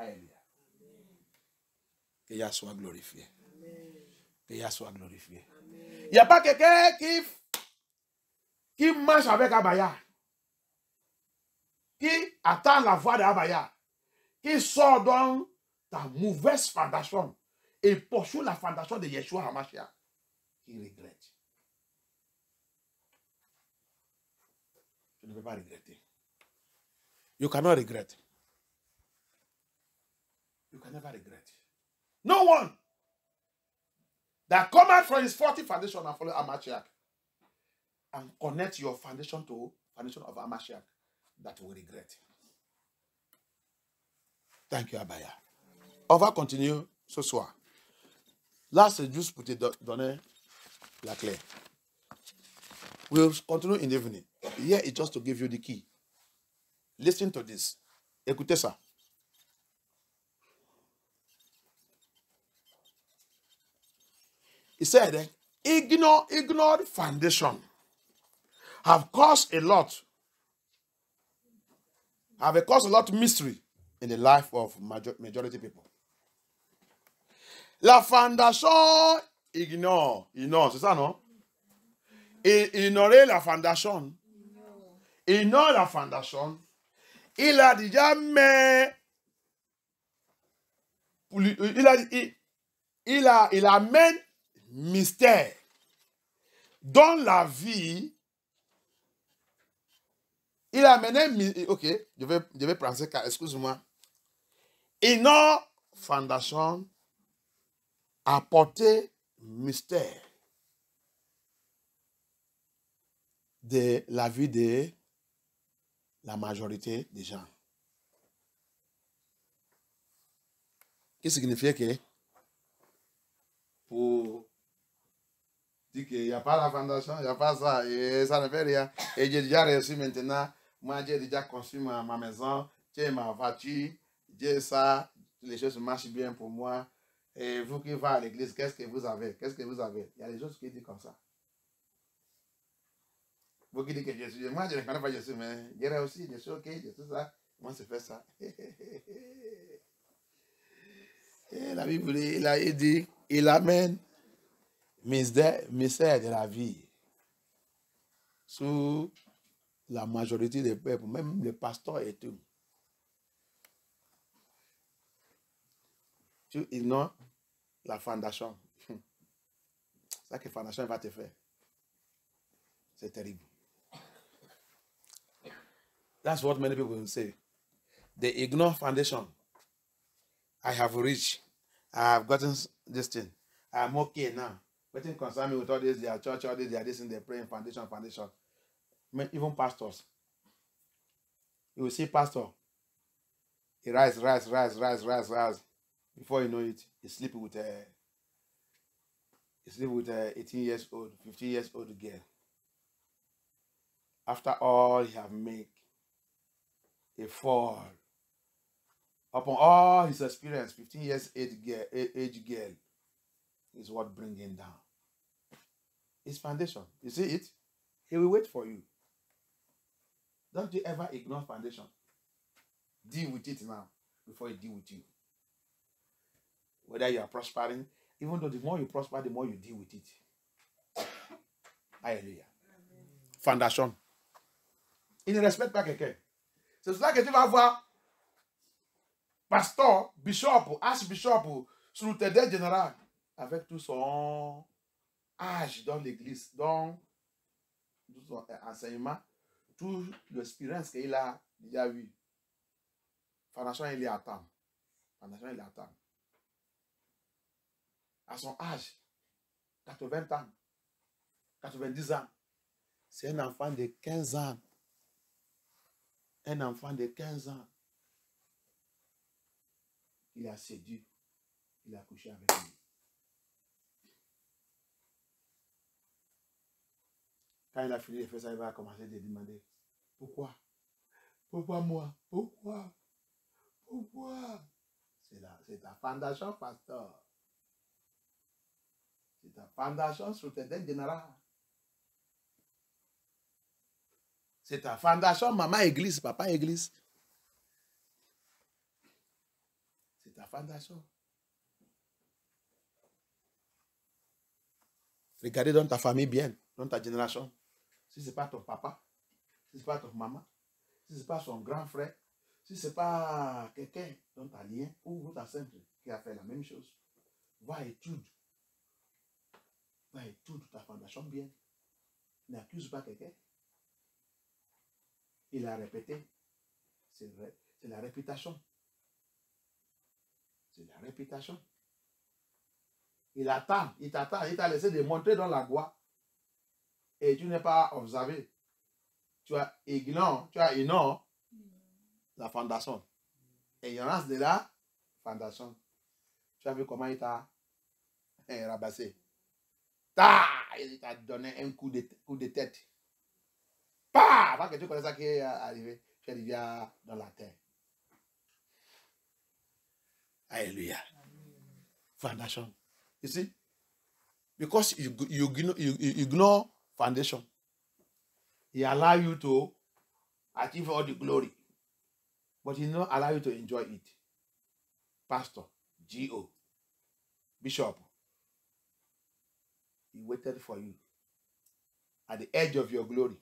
Alléluia. Que Yah soit glorifié. Que Yah soit glorifié. Il n'y a pas quelqu'un qui marche avec Abaya, qui attend la voix d'Abaya, qui sort dans ta mauvaise fondation et poursuit la fondation de Yeshua HaMashiach, qui regrette. Tu ne peux pas regretter. You cannot regret. You can never regret. No one that come out from his 40 foundation and follow HaMashiach and connect your foundation to foundation of HaMashiach that will regret. Thank you, Abaya. On va continuer ce soir. Là, c'est juste pour te donner la clé. We'll continue in the evening. Here is just to give you the key. Listen to this. Écoutez ça. He said, ignored foundation have caused a lot of mystery in the life of majority people. La fondation ignore, c'est ça, non? Et ignorer la fondation. Ignore la fondation. Il a déjà il amène mystère dans la vie. Il a amené, ok, je vais prendre ce cas, excuse-moi. Ignore fondation apporter mystère de la vie de la majorité des gens. Qu'est-ce qui signifie que pour dire qu'il n'y a pas la fondation, il n'y a pas ça, et ça ne fait rien. Et j'ai déjà réussi maintenant, moi j'ai déjà construit ma maison, j'ai ma voiture, j'ai ça, les choses marchent bien pour moi. Et vous qui va à l'église, qu'est-ce que vous avez? Qu'est-ce que vous avez? Il y a des choses qui disent comme ça. Vous qui dites que Jésus, moi je ne connais pas Jésus, mais j'ai réussi, je suis ok, je suis ça. Moi c'est fait ça. Et la Bible, il dit, il amène mystère de la vie sur la majorité des peuples, même les pasteurs et tout. Tu ignores la fondation. C'est ça que la fondation va te faire. C'est terrible. That's what many people will say. They ignore foundation. I have reached. I have gotten this thing. I'm okay now. Nothing concern me with all this, their church, all this, they are this in the praying foundation. Even pastors. You will see pastor. He rise. Before you know it, he sleep with a 18 years old, 15 years old girl. After all he have made, a fall. Upon all his experience, 15 years age girl is what brings him down. His foundation. You see it? He will wait for you. Don't you ever ignore foundation. Deal with it now before he deal with you. Whether you are prospering, even though the more you prosper, the more you deal with it. Alléluia. Fondation. Il ne respecte pas quelqu'un. C'est cela que tu vas voir pasteur, bishop, archbishop, secrétaire général, avec tout son âge dans l'église, dans tout son enseignement, toute l'expérience qu'il a déjà eu. Fondation, il est à temps. Fondation, il est à temps. À son âge, 80 ans, 90 ans, c'est un enfant de 15 ans. Un enfant de 15 ans. Il a séduit, il a couché avec lui. Quand il a fini de faire ça, il va commencer à te demander, pourquoi? Pourquoi moi? Pourquoi? C'est ta fondation, pasteur. C'est ta fondation sur tes dettes générales. C'est ta fondation, maman église, papa église. la fondation. Regardez dans ta famille bien, dans ta génération. Si ce n'est pas ton papa, si ce n'est pas ton maman, si ce n'est pas son grand frère, si ce n'est pas quelqu'un dans ta lien ou ta sœur qui a fait la même chose, va étude ta fondation bien. N'accuse pas quelqu'un. Il a répété. C'est la réputation. C'est la réputation. Il attend, il t'attend, il t'a laissé démontrer dans la voie. Et tu n'es pas observé. Tu as ignore la fondation. Ignorance de la fondation. Tu as vu comment il t'a rabassé. Il t'a donné un coup de tête. Avant que tu connaisses ça qui est arrivé, tu es déjà dans la terre. Alléluia. Foundation. You see? Because you ignore foundation, he allow you to achieve all the glory, but he not allow you to enjoy it. Pastor, G.O., Bishop, he waited for you at the edge of your glory.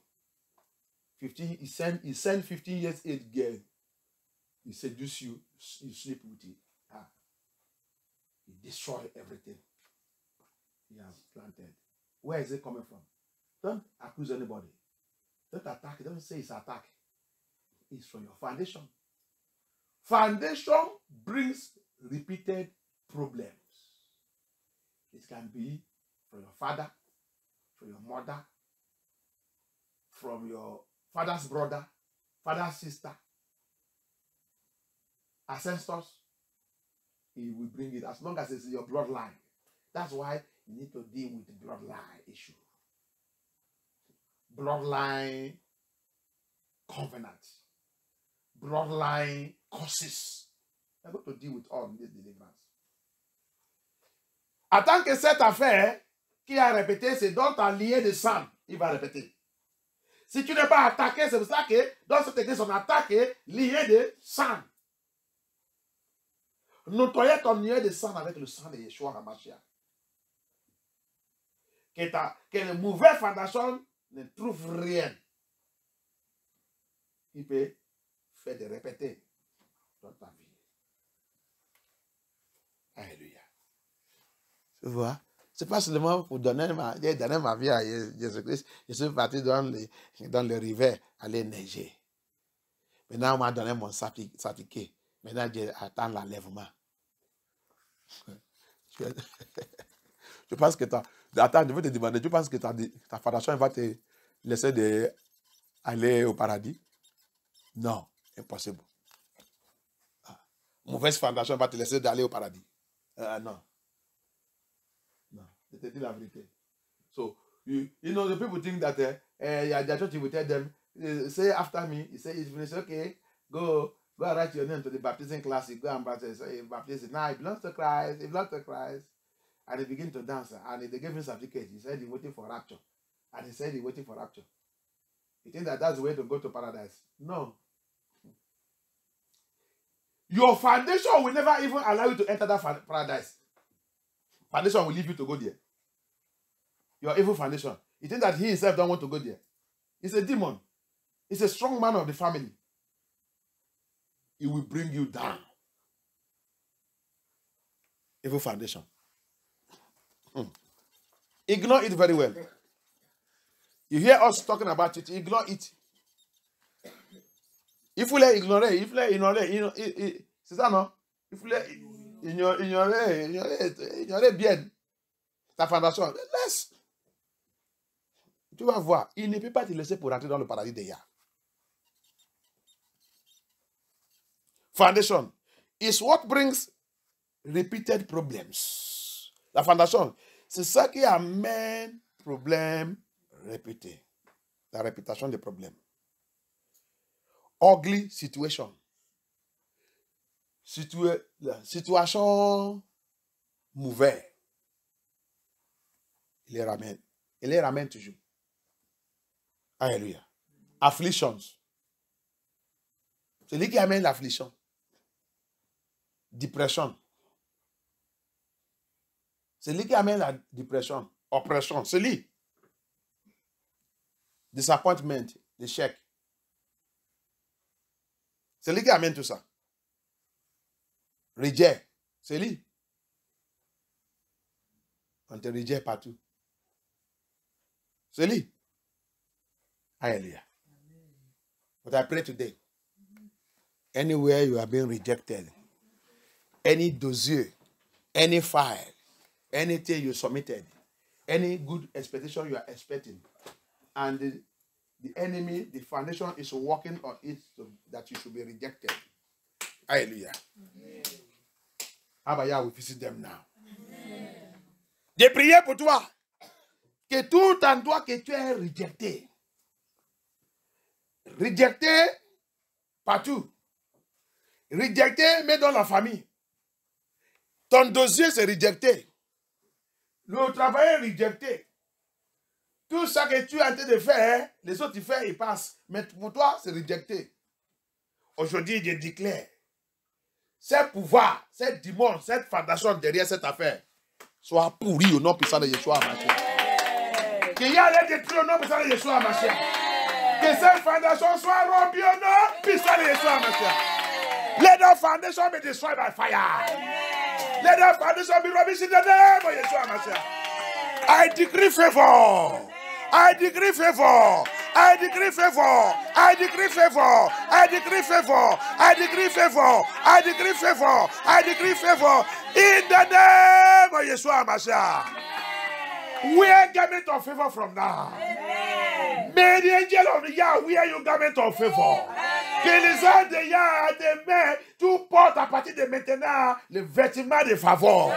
He sent 15 years old girl. He seduce you, you sleep with it. He destroy everything he has planted. Where is it coming from? Don't accuse anybody. Don't attack. Don't say it's attack. It's from your foundation. Foundation brings repeated problems. It can be from your father, from your mother, from your father's brother, father's sister, ancestors. He will bring it as long as it's in your bloodline. That's why you need to deal with the bloodline issue. Bloodline covenant. Bloodline causes. You're going to deal with all this deliverance. En tant que cette affaire qui a répété, c'est dans ta lignée de sang, il va répéter. Si tu n'es pas attaqué, c'est pour ça que dans cette église, on attaque lignée de sang. Nettoyer ton lignée de sang avec le sang de Yeshua HaMashiach. Que les mauvaises fondations ne trouvent rien. Il peut faire de répéter dans ta vie. Alléluia. Tu vois? Ce n'est pas seulement pour donner ma vie à Jésus-Christ. Je suis parti dans le rivière aller neiger. Maintenant, on m'a donné mon certificat. Maintenant, j'attends l'enlèvement. Je pense que attends, je vais te demander, tu penses que ta fondation va te laisser aller au paradis? Non, impossible. Mauvaise fondation va te laisser d'aller au paradis. Non. Non, je te dis la vérité. So, you know, the people think that the church will tell them, say after me, he say, it's finished, okay, go and write your name to the baptism class, you go and baptize. Now it belongs to Christ, it belongs to Christ. And he began to dance, and they gave him certificate. He said he's waiting for rapture. And he said he's waiting for rapture. You think that's the way to go to paradise? No. Your foundation will never even allow you to enter that paradise. Foundation will leave you to go there. Your evil foundation. You think that he himself don't want to go there? He's a demon. He's a strong man of the family. He will bring you down. Evil foundation. Ignore it very well. You hear us talking about it, ignore it. Il faut l'ignorer, c'est ça, non? Il faut ignorer bien ta fondation. Laisse. Tu vas voir, il ne peut pas te laisser pour rentrer dans le paradis des Yah. Foundation is what brings repeated problems. La fondation, c'est ça qui amène problème répété. La répétition des problèmes. Ugly situation. Situation mauvaise. Il les ramène. Il les ramène toujours. Alléluia. Afflictions. C'est lui qui amène l'affliction. Dépression. C'est lui qui amène la dépression, oppression. C'est lui. Disappointment, l'échec. C'est lui qui amène tout ça. Rejet. C'est lui. On te rejette partout. C'est lui. Hallelujah. But I pray today. Anywhere you are being rejected, any dossier, any file, anything you submitted, any good expectation you are expecting, and the enemy, the foundation is working on it that you should be rejected. Hallelujah. Abaya will visit them now. De prier pour toi que tout en toi que tu es rejeté. Rejeté partout. Rejeté mais dans la famille. Ton dossier c'est rejeté. Le travail est rejeté. Tout ça que tu es en train de faire, les autres ils font, ils passent. Mais pour toi, c'est rejeté. Aujourd'hui, je déclare, ce pouvoir, cette dimension, cette fondation derrière cette affaire, soit pourri au nom puissant de Yeshua Mashiach. Qu'il y a les détruits au nom puissant de Yeshua Mashiach. Que cette fondation soit rompue au nom puissant de Yeshua Mashiach. Let the foundation be destroyed by fire. Let the foundation be rubbish in the name of Yeshua Mashiach. I decree favor. I decree favor. I decree favor. I decree favor. I decree favor. I decree favor. I decree favor. I decree favor. In the name of Yeshua Mashiach. Wear garment of favor from now. May the angel of Yah wear your garment of favor. Que les anges de Yah des mains, tout porte à partir de maintenant le vêtement de faveur.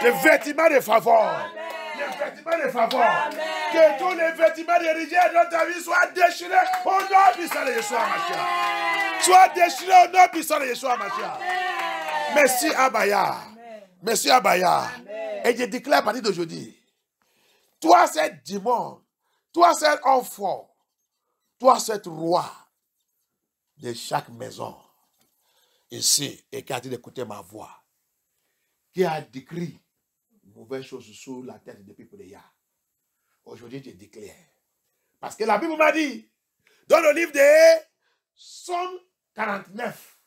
Le vêtement de faveur. Les vêtements de faveur. Que tous les vêtements de rigueur dans ta vie soient déchirés au nom puissant de Yeshua Mashiach. Soient déchirés au nom puissant de Yeshua Mashiach. Merci Abaya. Merci Abaya. Et je déclare à partir d'aujourd'hui, toi cet démon, toi cet enfant, toi cet roi de chaque maison ici et qui a dit d'écouter ma voix, qui a décrit mauvaise chose sur la tête des peuples de Yah. Aujourd'hui, je déclare. Parce que la Bible m'a dit, dans le livre de Psaume 49,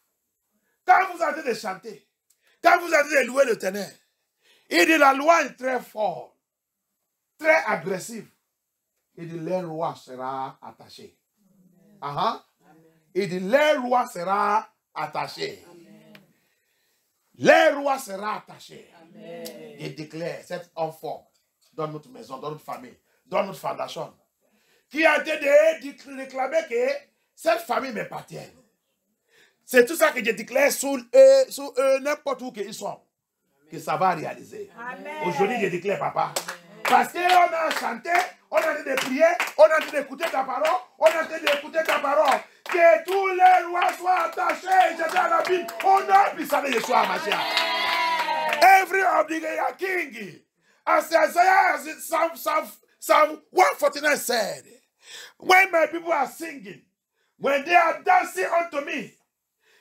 quand vous êtes en train de chanter, quand vous êtes en train de louer l'Éternel, il dit la loi est très forte, très agressive. Il dit les rois sera attaché. Il dit les rois sera attaché. Les rois sera attaché. Je déclare cet enfant dans notre maison, dans notre famille, dans notre fondation, qui a été de réclamer que cette famille m'appartient. C'est tout ça que je déclare sur eux, n'importe où qu'ils sont, que ça va réaliser. Aujourd'hui, je déclare, papa, parce qu'on a chanté, on a train de prier, on a train d'écouter ta parole, on a train d'écouter ta parole, que tous les rois soient attachés, j'étais à la Bible, au nom puissant de Yeshua Mashiach. Every of the king, as Isaiah, Psalm 149 said, when my people are singing, when they are dancing unto me,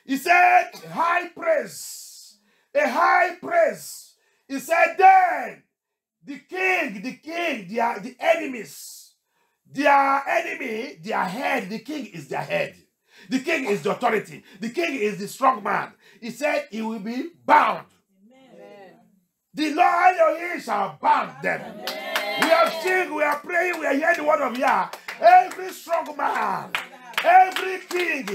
he said, high praise, a high praise. He said, then the king, the enemies, their enemy, their head, the king is their head. The king is the authority. The king is the strong man. He said he will be bound. Amen. The Lord your ears shall bound them. Amen. We are singing, we are praying, we are hearing the word of Yah. Every strong man, every king,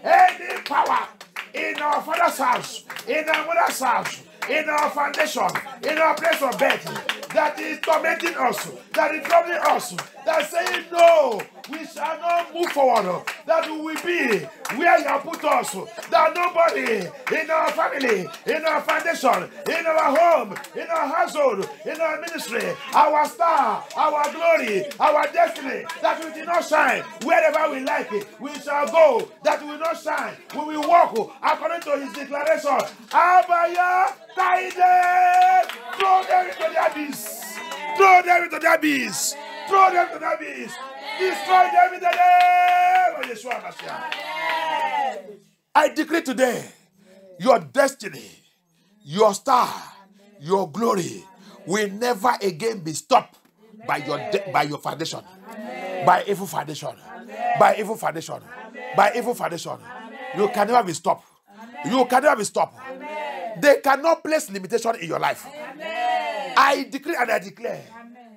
any power in our father's house, in our mother's house, in our foundation, in our place of birth, that is tormenting us, that is troubling us, that is saying, no, we shall not move forward, that we will be where you have put us, that nobody in our family, in our foundation, in our home, in our household, in our ministry, our star, our glory, our destiny, that we did not shine wherever we like it, we shall go, that we will not shine, we will walk according to his declaration. Abaya, Taide, throw them into the abyss, throw them into the abyss, throw them into the abyss, destroy them in the name of Yeshua Mashiach. I decree today, your destiny, your star, your glory will never again be stopped by your foundation. By evil foundation. By evil foundation. By evil foundation. You can never be stopped. You can never be stopped. They cannot place limitation in your life. I decree and I declare,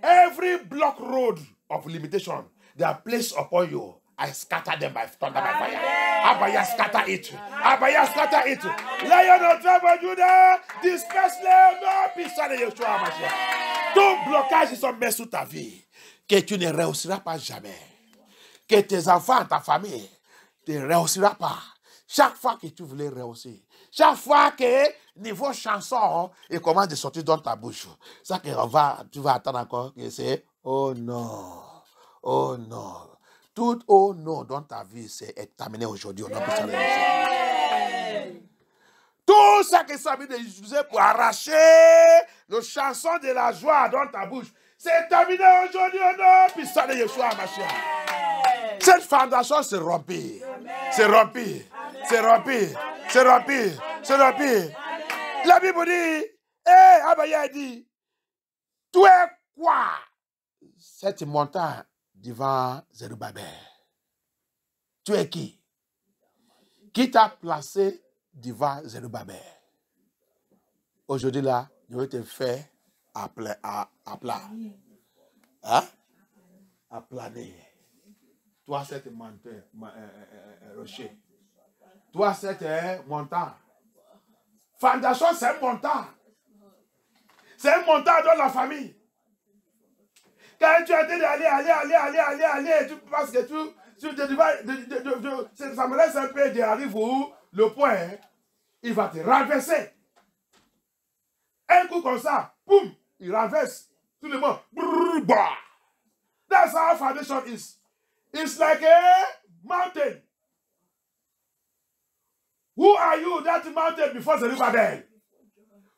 every block road of limitation they are placed upon you, I scatter them by thunder, by fire. Abaya scatter it. Abaya scatter it. Lion of tribe of Judah, disperse-les, non, puissant de Yeshua Mashiach. Ton blocage sont mis sous ta vie, que tu ne réussiras pas jamais. Que tes enfants, ta famille, ne réussira pas. Chaque fois que tu voulais réussir, chaque fois que niveau chanson, il commence de sortir dans ta bouche, ça que tu vas attendre encore, que c'est oh non, oh non. Tout oh non dans ta vie, c'est terminé aujourd'hui. Tout ça que ça veut utiliser pour arracher le chanson de la joie dans ta bouche, c'est terminé aujourd'hui au nom puissant de Yeshua Mashiach. Cette fondation se remplit. C'est rempli. C'est rempli. C'est rempli. C'est rempli. La Bible dit, Abaya dit, tu es quoi? Cette montagne devant Zerubbabel. Tu es qui? Qui t'a placé devant Zerubbabel? Aujourd'hui là, je vais te faire à plat. Hein? À planer. Toi, cette montagne, rocher. Toi, cette montagne. Fondation, c'est un montant. C'est un montant dans la famille. Quand tu as dit aller, tu penses que ça me laisse un peu d'arriver où le point, il va te renverser. Un coup comme ça, boum, il renverse tout le monde. That's how foundation is. It's like a mountain. Who are you, that mountain before Zerubbabel?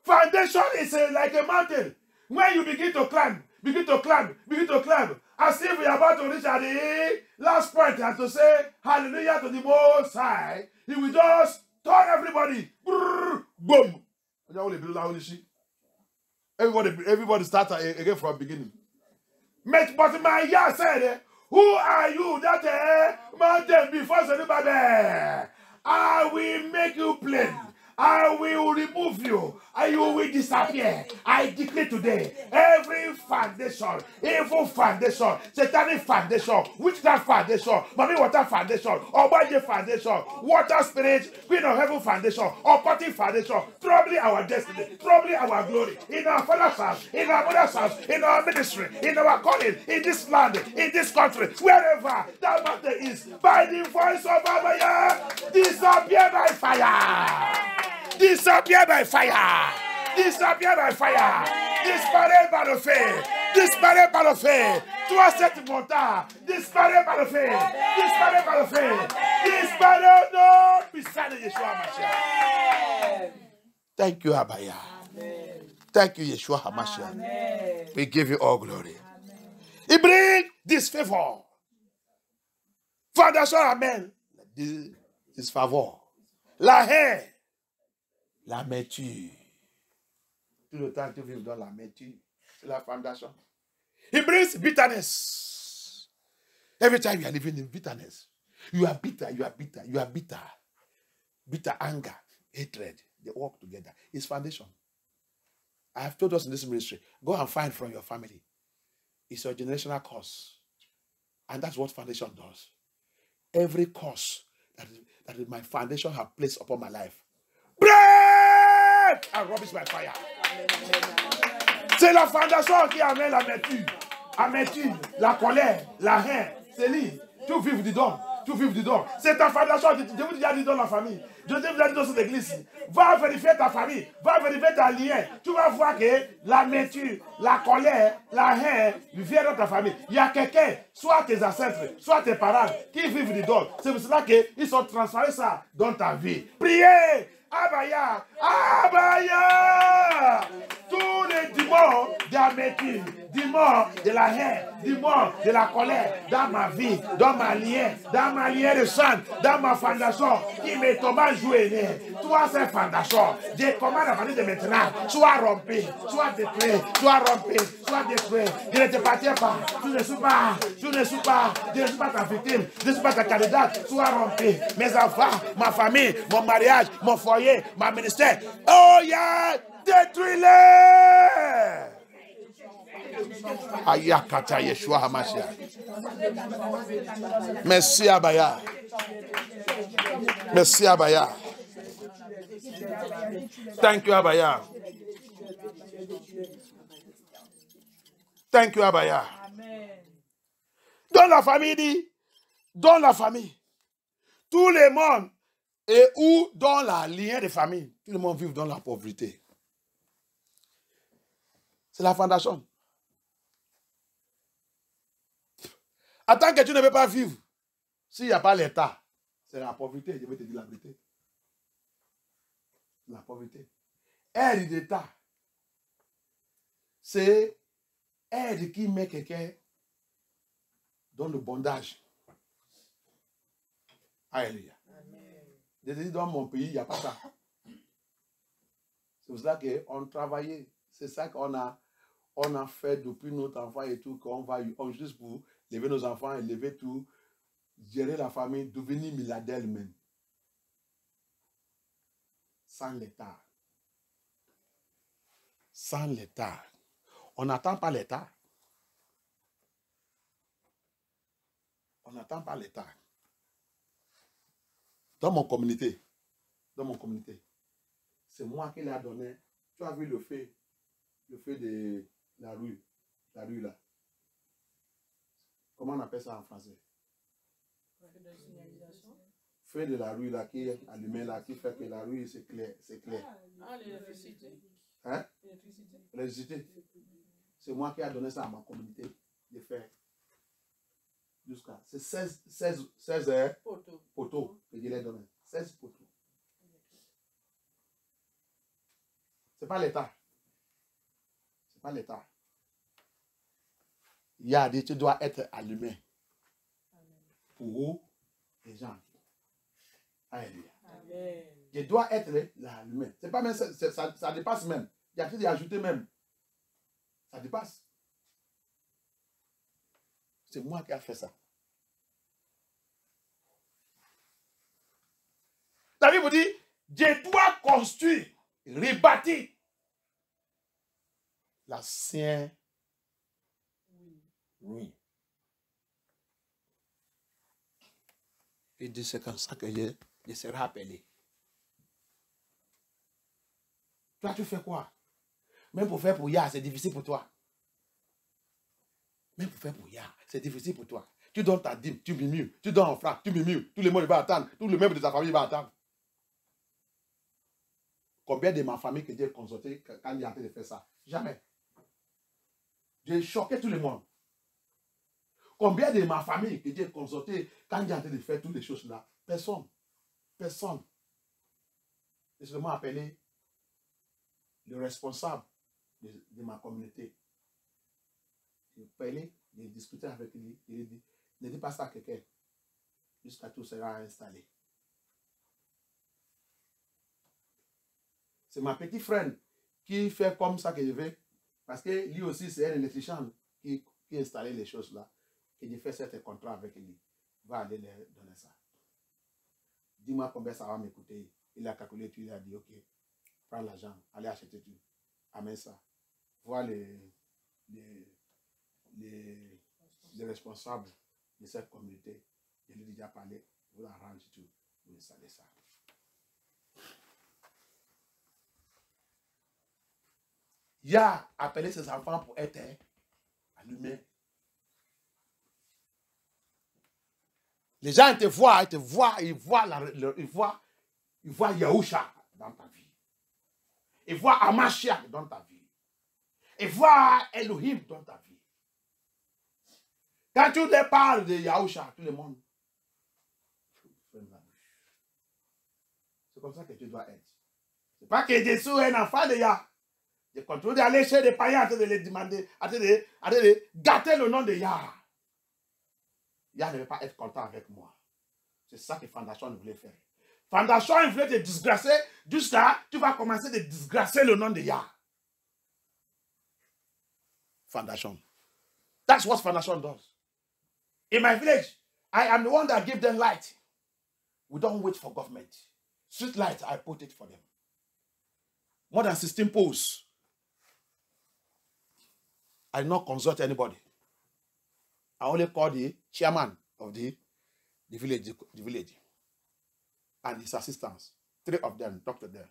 Foundation is like a mountain. When you begin to climb, as if we are about to reach at the last point and to say hallelujah to the Most High, he will just turn everybody. Boom. Everybody starts again from the beginning. But my Yah said, who are you that mountain before Zerubbabel? I will make you plain. I will remove you, and you will disappear. I declare today, every foundation, evil foundation, satanic foundation, witchcraft foundation, mommy water foundation, Obaje foundation, water spirit, queen of heaven foundation, occultic foundation, troubling our destiny, troubling our glory, in our father's house, in our mother's house, in our ministry, in our calling, in this land, in this country, wherever that matter is, by the voice of Abaya, disappear by fire. Disappear by fire. Disappear by fire. Disparaît par le feu. Disparaît par le feu. Toi, cette montagne. Disparaît par le feu. Disparaît par le feu. Disparaît au nom puissant de Yeshua HaMashiach. Thank you, Abaya. Thank you, Yeshua HaMashiach. We give you all glory. He bring this favor. Fondation, amen. This favor. La haine. L'amertume. Tout le temps que tu vis dans l'amertume, c'est la fondation. He brings bitterness. Every time you are living in bitterness, you are bitter. Bitter anger, hatred, they work together. It's foundation. I have told us in this ministry, go and find from your family. It's your generational curse. And that's what foundation does. Every curse that my foundation have placed upon my life, break and rubbish by fire. C'est la fondation qui amène l'amertume. Amertume, la colère, la haine, c'est lui. Tout vivre dedans. Tout vivre dedans. C'est ta fondation. Je vous ai dit dans la famille. Je vous ai dit dans cette église. Va vérifier ta famille. Va vérifier ta lien. Tu vas voir que l'amertume, la colère, la haine vient dans ta famille. Il y a quelqu'un, soit tes ancêtres, soit tes parents, qui vivent dedans. C'est pour cela qu'ils sont transférés ça dans ta vie. Priez. Abaya, Abaya, tous les démons d'amertume, dis-moi de la haine, dis-moi de la colère dans ma vie, dans ma lien de sang, dans ma fondation qui me tombe à jouer. Toi, cette fondation, je commande à partir de maintenant, sois rompu, sois détruit, sois rompu, sois détruit. Je ne t'appartiens pas, je ne suis pas ta victime, je ne suis pas ta candidate, sois rompu. Mes enfants, ma famille, mon mariage, mon foyer, ma ministère. Oh yeah, détruis-les. Ayakata Yeshua Hamashiach. Merci Abaya. Merci Abaya. Thank you Abaya. Thank you Abaya. Dans la famille dit, dans la famille, tout le monde est où dans la lien de famille, tout le monde vit dans la pauvreté. C'est la fondation. Attends que tu ne peux pas vivre. S'il n'y a pas l'État, c'est la pauvreté. Je vais te dire la vérité. La pauvreté. Aide d'État. C'est aide qui met quelqu'un dans le bondage. Alléluia. Je te dis, dans mon pays, il n'y a pas ça. C'est pour ça qu'on travaillait. C'est ça qu'on a fait depuis notre enfant et tout, qu'on va juste pour lever nos enfants, élever tout, gérer la famille, devenir milliardaire même. Sans l'État. Sans l'État. On n'attend pas l'État. On n'attend pas l'État. Dans mon communauté, c'est moi qui l'ai donné. Tu as vu le feu de la rue là. Comment on appelle ça en français? Feu de la rue là qui est allumé là, qui fait que la rue c'est clair. Ah, l'électricité. Hein? L'électricité. C'est moi qui ai donné ça à ma communauté de faire. Jusqu'à. C'est 16 poteaux que je l'ai donné. 16 poteaux. C'est pas l'État. C'est pas l'État. Il y a dit tu dois être allumé. Pour les gens. Alléluia. Je dois être allumé. C'est pas même ça dépasse même. Il y a tout ajouté même. Ça dépasse. C'est moi qui ai fait ça. La Bible dit, je dois construire, rebâtir l'ancien ruine. Il dit, c'est comme ça que je serai appelé. Toi, tu fais quoi? Même pour faire pour Yah, c'est difficile pour toi. Même pour faire pour Yah, c'est difficile pour toi. Tu donnes ta dîme, tu murmures. Tu donnes en franc, tu murmures. Tout le monde va attendre. Tout le membre de ta famille va attendre. Combien de ma famille que j'ai consulté quand il est en train de faire ça? Jamais. J'ai choqué tout le monde. Combien de ma famille que j'ai consulté quand il est en train de faire toutes les choses là? Personne. Personne. J'ai seulement appelé le responsable de ma communauté. J'ai parlé, j'ai discuté avec lui. Il a dit, ne dis pas ça à quelqu'un. Jusqu'à tout sera installé. C'est ma petite frère qui fait comme ça que je veux. Parce que lui aussi, c'est un électricien qui installait les choses là. Et j'ai fait cet contrat avec lui. Va aller leur donner ça. Dis-moi combien ça va me coûter. Il a calculé tout, il a dit, ok, prends l'argent, allez acheter tout. Amène ça. Vois les responsables de cette communauté. Je lui ai déjà parlé, vous arrangez tout, vous installez ça. Il a appelé ses enfants pour être allumés. Les gens te voient, ils voient Yahusha dans ta vie. Ils voient Hamashiach dans ta vie. Ils voient Elohim dans ta vie. Quand tu leur parles de Yahusha, tout le monde ferme la bouche. C'est comme ça que tu dois être. C'est pas que Jésus est un enfant de Yah. Je continue d'aller chez les païens en train de les demander, en train de gâter le nom de Yah. Yah ne veut pas être content avec moi. C'est ça que Fondation voulait faire. Fondation, il voulait te disgracer. Jusqu'à, tu vas commencer de disgracer le nom de Yah. Fondation. That's what Fondation does. In my village, I am the one that give them light. We don't wait for government. Street light, I put it for them. More than 16 posts. I not consult anybody. I only call the chairman of the village and his assistants. 3 of them, talk to them.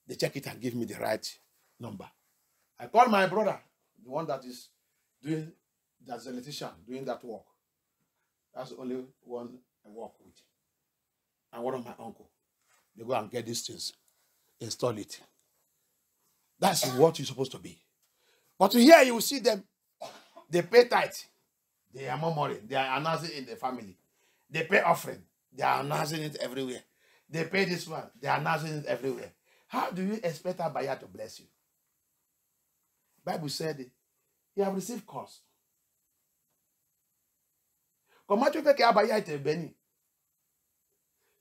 They check it and give me the right number. I call my brother, the one that is doing, that's the electrician, doing that work. That's the only one I work with. And one of my uncle. They go and get these things, install it. That's what you're supposed to be. But here you will see them, they pay tithe. They are murmuring. They are announcing in the family. They pay offering. They are announcing it everywhere. They pay this one. They are announcing it everywhere. How do you expect Abaya to bless you? Bible said, you have received cause. Comment tu fais qu'Abaya te béni?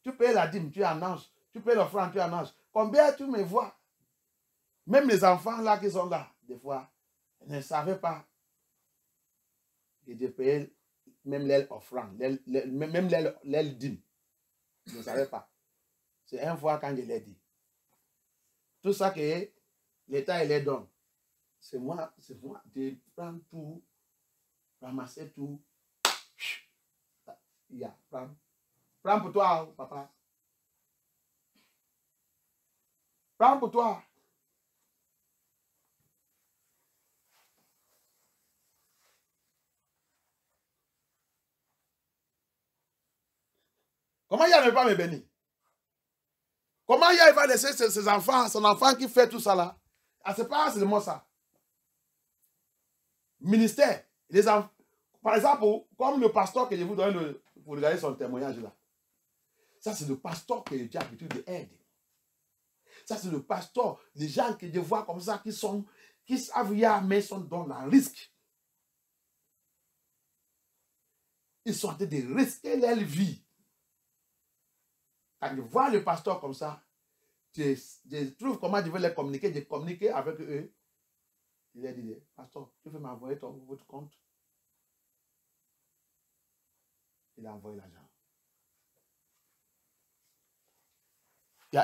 Tu payes la dîme, tu annonces. Tu payes l'offrande, tu annonces. Combien tu me vois? Même les enfants là qui sont là, des fois, ne savaient pas que je payais même l'offrande, même l'aile dîme. Ils ne savaient pas. C'est une fois quand je l'ai dit. Tout ça que l'État il les donne, c'est moi, de prendre tout, ramasser tout. Yeah, prends pour toi, papa. Prends pour toi. Comment il ne va pas me bénir? Comment il va laisser ses enfants, son enfant qui fait tout ça là? Ah, c'est pas seulement ça. Ministère, les enfants. Par exemple, comme le pasteur que je vous donne pour regarder son témoignage là. Ça, c'est le pasteur que j'ai l'habitude d'aider. Ça, c'est le pasteur, les gens que je vois comme ça, qui savent mais sont dans le risque. Ils sont en train de risquer leur vie. Quand je vois le pasteur comme ça, je trouve comment je vais les communiquer, je communique avec eux. Je leur dis, pasteur, tu veux m'envoyer votre compte? Il a envoyé l'argent. Il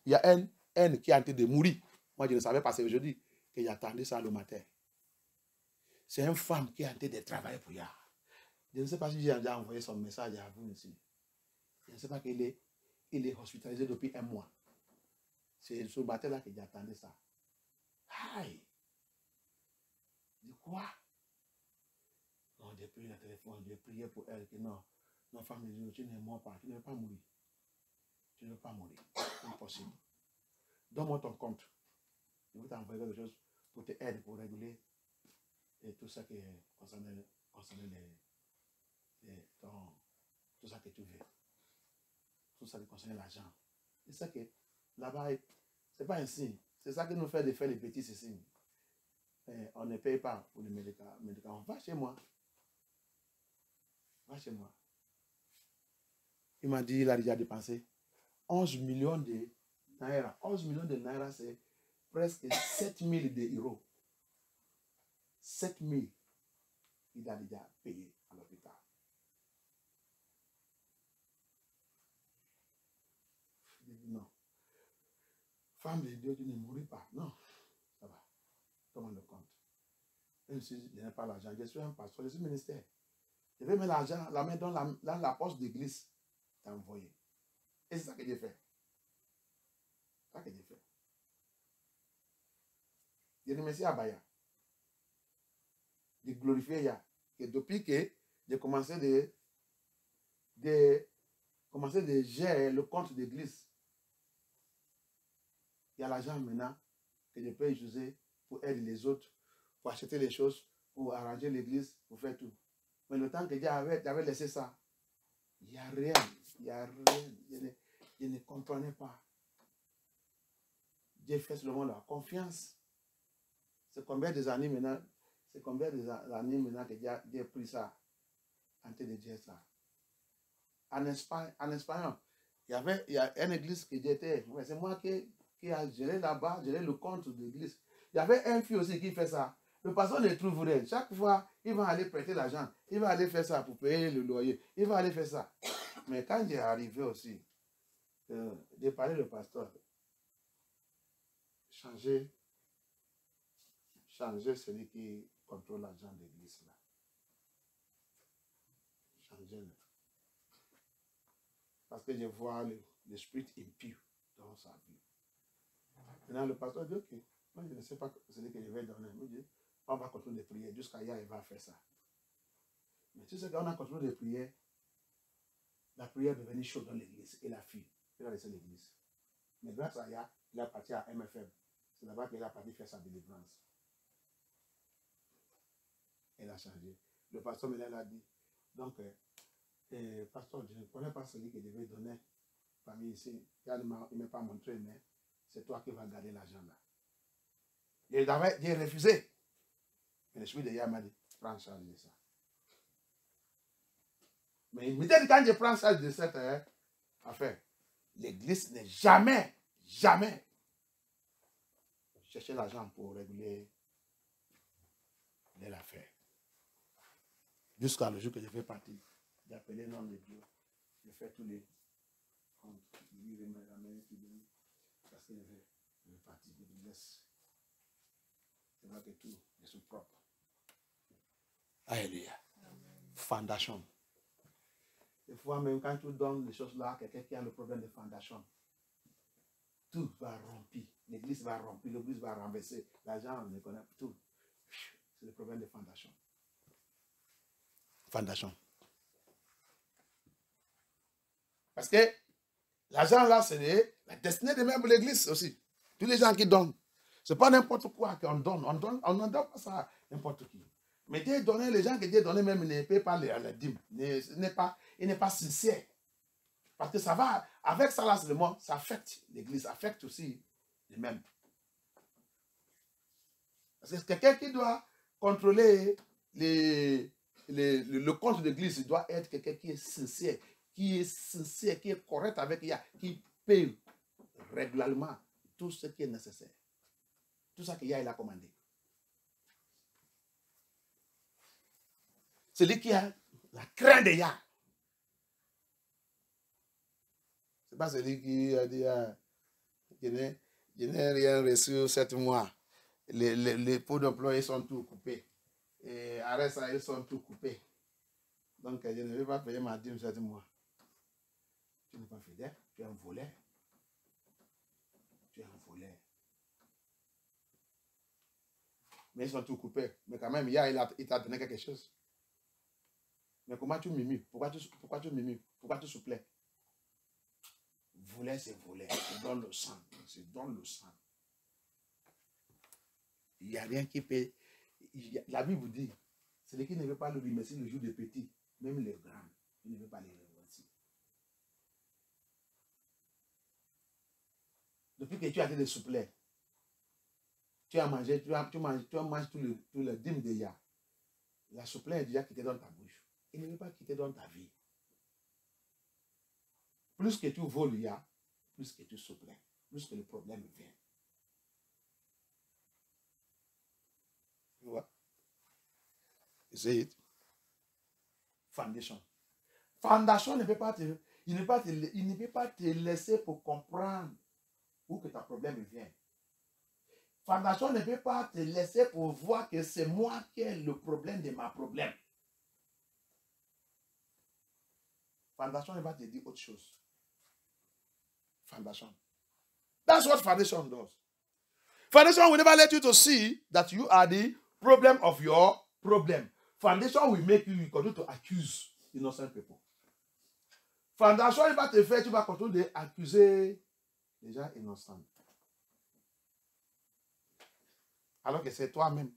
y a un qui est en train de mourir. Moi, je ne savais pas, c'est aujourd'hui que j'attendais ça le matin. C'est une femme qui est en train de travailler pour Yah. Je ne sais pas si j'ai déjà envoyé son message à vous ici. Je ne sais pas qu'il est hospitalisé depuis 1 mois. C'est ce matin-là que j'attendais ça. Aïe! De quoi? Non, j'ai pris le téléphone, j'ai prié pour elle que non, femme de Dieu, tu ne meurs pas, tu ne veux pas mourir. Tu ne veux pas mourir. C'est impossible. Donne-moi ton compte. Je vais t'envoyer quelque chose pour te aider, pour réguler et tout ça qui concerne tout ça que tu veux. Tout ça qui concerne l'argent. C'est ça que là-bas, c'est pas un signe. C'est ça qui nous fait de faire les petits signes. On ne paye pas pour les médicaments. Va chez moi. Va chez moi. Il m'a dit, il a déjà dépensé 11 millions de naira. 11 millions de naira, c'est presque 7 000 €. 7 000, il a déjà payé à l'hôpital. Je dis non. Femme de Dieu, tu ne mouris pas. Non, ça va. Comment le compte? Même si je n'ai pas l'argent, je suis un pasteur, je suis ministère. Je vais mettre l'argent, la main dans la poche d'église. T'as envoyé. Et c'est ça que j'ai fait. C'est ça que j'ai fait. Je remercie Abaya de glorifier Yah. Et depuis que j'ai commencé de gérer le compte d'église, il y a l'argent maintenant que je peux utiliser pour aider les autres, pour acheter les choses, pour arranger l'église, pour faire tout. Mais le temps que j'avais laissé ça, il n'y a rien. Il n'y a rien. Je ne comprenais pas. J'ai fait seulement la confiance C'est combien des années maintenant? C'est combien des années maintenant que j'ai pris ça? En train de dire ça. En Espagne, il y a une église que j'étais. Ouais, c'est moi qui a géré là-bas, géré le compte de l'église. Il y avait un fils aussi qui fait ça. Le pasteur ne trouve rien. Chaque fois, il va aller prêter l'argent. Il va aller faire ça pour payer le loyer. Il va aller faire ça. Mais quand j'ai arrivé aussi, j'ai parlé au pasteur. Changer celui qui contrôle l'argent de l'église là. Changer-le. Parce que je vois l'esprit impur dans sa vie. Maintenant, le pasteur dit, ok, moi je ne sais pas celui que je vais donner. Il dit, on va continuer de prier. Jusqu'à hier, il va faire ça. Mais tu sais qu'on a continué de prier, la prière est devenue chaude dans l'église. Et la fille, il a laissé l'église. Mais grâce à Yah, il est parti à MFM. C'est là-bas qu'il a parti faire sa délivrance. Elle a changé. Le pasteur Ménel a dit, donc, pasteur, je ne connais pas celui qui devait donner parmi ici. Il ne m'a pas montré, mais c'est toi qui vas garder l'argent là. J'ai refusé. Mais l'esprit de Yah m'a dit, prends charge de ça. Mais immédiatement, quand je prends charge de cette affaire, l'église n'est jamais chercher l'argent pour réguler l'affaire. Jusqu'à le jour que je fais partie, j'ai appelé le nom de Dieu. J'ai fait tous les comptes. Lui, il me ramène, parce que je fais partie de l'église. C'est vrai que tout est sous propre. Alléluia. Fondation. Des fois, même quand tu donnes les choses là à quelqu'un qui a le problème de fondation, tout va rompre. L'église va rompre, l'église va renverser. L'argent, on ne connaît pas tout. C'est le problème de fondation. Fondation. Parce que l'argent là, c'est la destinée de même l'église aussi. Tous les gens qui donnent. Ce n'est pas n'importe quoi qu'on donne. On ne donne pas ça à n'importe qui. Mais Dieu donné, les gens que Dieu donné même ne paient pas les dîmes. Il n'est pas sincère. Parce que ça va, avec ça là seulement, ça affecte l'église, affecte aussi les mêmes. Parce que quelqu'un qui doit contrôler le compte de l'église doit être quelqu'un qui est sincère, qui est correct avec Yah, qui paye régulièrement tout ce qui est nécessaire. Tout ça que Yah il a commandé. Celui qui a la crainte de Yah. Ce n'est pas celui qui a dit, je n'ai rien reçu 7 mois. Les pots d'emploi, ils sont tous coupés. Et arrête ça, ils sont tous coupés. Donc, je ne vais pas payer ma dîme 7 mois. Tu n'es pas fidèle, tu es un voleur. Tu es un voleur. Mais ils sont tous coupés. Mais quand même, hier, il t'a donné quelque chose. Mais comment tu mimes? Pourquoi tu mimes? Pourquoi tu souplais? Voler, c'est voler. C'est dans le sang. C'est dans le sang. Il n'y a rien qui peut. La Bible dit, celui qui ne veut pas le remercier le jour des petits, même les grands, il ne veut pas les remercier. Depuis que tu as été de souplesse, tu as mangé, tu manges tout le dîme de Yah. La souplesse est déjà quittée dans ta bouche. Il ne veut pas quitter dans ta vie. Plus que tu voles Yah, plus que tu souplais, plus que le problème vient. Tu vois? You see it? Foundation. Fondation ne peut pas il ne peut pas te laisser pour comprendre où que ton problème vient. Fondation ne peut pas te laisser pour voir que c'est moi qui ai le problème de ma problème. Fondation ne va te dire autre chose. Foundation. That's what foundation does. Foundation will never let you to see that you are the problem of your problem. Foundation will make you continue to accuse innocent people. Foundation, il va te faire, tu vas continuer d'accuser les gens innocents. Alors que c'est toi-même.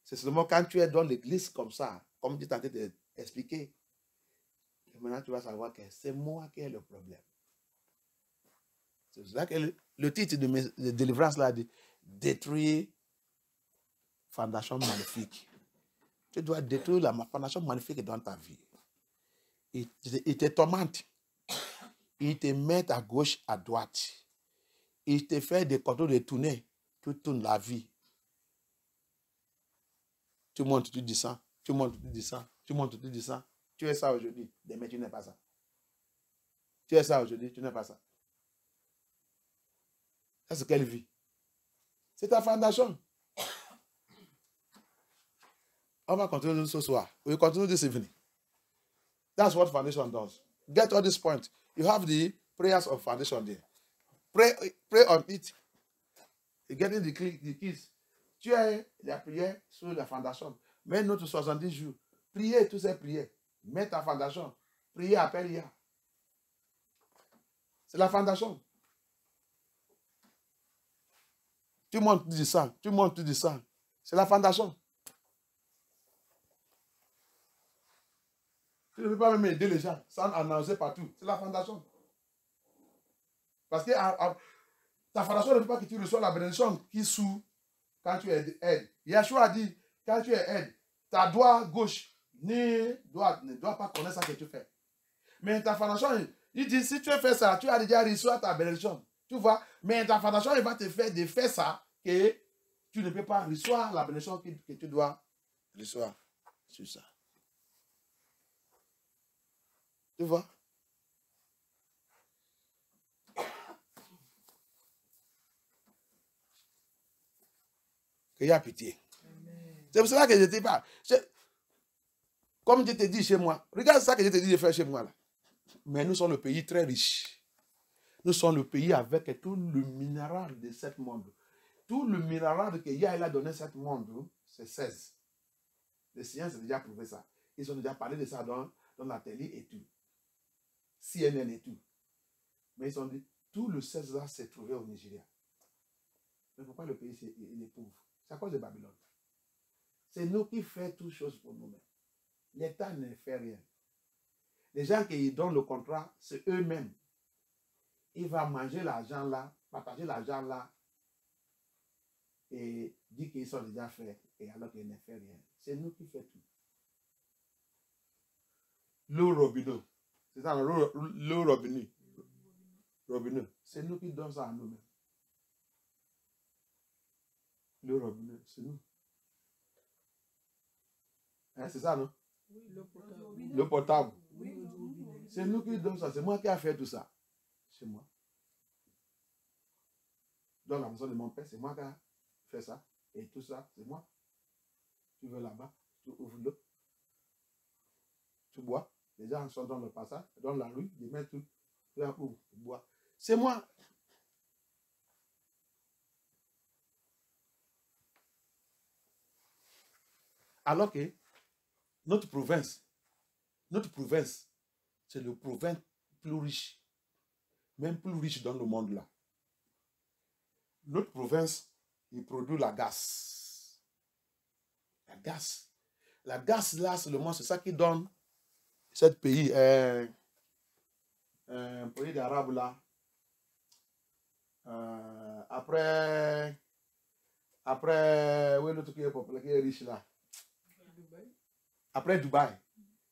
C'est seulement quand tu es dans l'église comme ça, comme tu t'as expliqué, maintenant tu vas savoir que c'est moi qui ai le problème. C'est ça que le titre de délivrance là dit détruire fondation magnifique. Tu dois détruire la fondation magnifique dans ta vie. Il te tourmente. Il te met à gauche, à droite. Il te fait des contrôles de tourner. Tu tournes la vie. Tu montes, tu descends. Tu montes, tu descends. Tu montes, tu descends. Tu es ça aujourd'hui. Demain, tu n'es pas ça. Tu es ça aujourd'hui, tu n'es pas ça. Ça, c'est quelle vie? C'est ta fondation. On va continuer ce soir. We continue this evening. That's what foundation does. Get all these points. You have the prayers of foundation there. Pray on it. You're getting the keys. Tu as la prière sur la fondation. Mets notre 70 jours. Priez toutes ces prières. Mets ta fondation. Priez, appelle Yah. C'est la fondation. Tu montes, tu descends. Tu montes, tu descends. C'est la fondation. Tu ne peux pas même aider les gens sans annoncer partout. C'est la fondation. Parce que ta fondation ne veut pas que tu reçois la bénédiction qui sous quand tu es aide. Yeshua a dit, quand tu es aide, ta doigt gauche ne doit pas connaître ça que tu fais. Mais ta fondation, il dit, si tu fais ça, tu as déjà reçu ta bénédiction. Tu vois, mais ta fondation, il va te faire de faire ça que tu ne peux pas recevoir la bénédiction que tu dois recevoir sur ça. Tu vois? Qu'il y a pitié. C'est pour cela que je ne te dis pas. Comme je te dis chez moi, regarde ça que je te dis de faire chez moi là. Mais nous sommes le pays très riche. Nous sommes le pays avec tout le minéral de ce monde. Tout le minéral que Yah a donné à ce monde, c'est 16. Les sciences ont déjà prouvé ça. Ils ont déjà parlé de ça dans la télé et tout. CNN et tout. Mais ils ont dit, tout le 16 là s'est trouvé au Nigeria. Mais pourquoi le pays il est pauvre? C'est à cause de Babylone. C'est nous qui faisons toutes choses pour nous-mêmes. L'État ne fait rien. Les gens qui donnent le contrat, c'est eux-mêmes. Ils vont manger l'argent là, partager l'argent là, et dire qu'ils sont déjà faits, et alors qu'ils ne font rien. C'est nous qui faisons tout. L'eau robinet. C'est ça, l'eau robinet. Robinet. C'est nous qui donnons ça à nous-mêmes. L'eau robinet, c'est nous. Hein, c'est ça, non? Oui, l'eau potable. L'eau potable. Oui, c'est nous qui donnons ça. C'est moi qui ai fait tout ça. C'est moi. Dans la maison de mon père, c'est moi qui ai fait ça. Et tout ça, c'est moi. Tu veux là-bas, tu ouvres l'eau. Tu bois. Les gens sont dans le passage, dans la rue, ils mettent tout. Tu ouvres, tu bois. C'est moi. Alors que notre province, c'est le province plus riche, même plus riche dans le monde là. Notre province, il produit la gaz. La gaz. La gaz là, seulement, c'est ça qui donne ce pays, un pays d'Arabe là. Après, où est l'autre qui est populaire, qui est riche là? Après Dubaï,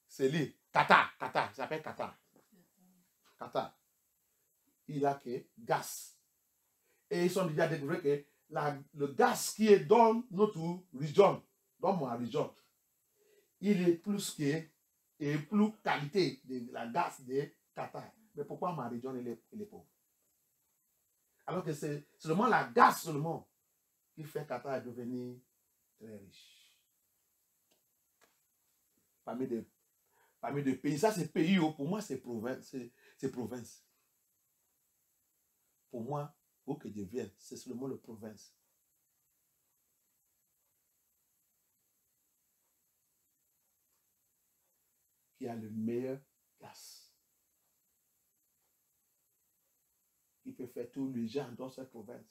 c'est lui. Qatar, ça s'appelle Qatar. Qatar. Il a que gaz. Et ils ont déjà découvert que le gaz qui est dans notre région, dans ma région, il est plus que et plus qualité de la gaz de Qatar. Mais pourquoi ma région elle est pauvre? Alors que c'est seulement la gaz seulement qui fait Qatar devenir très riche. Parmi des pays, ça c'est pays, pour moi c'est province. C'est province. Pour moi, où que je vienne, c'est seulement le province. Qui a le meilleur gaz. Qui peut faire tous les gens dans cette province.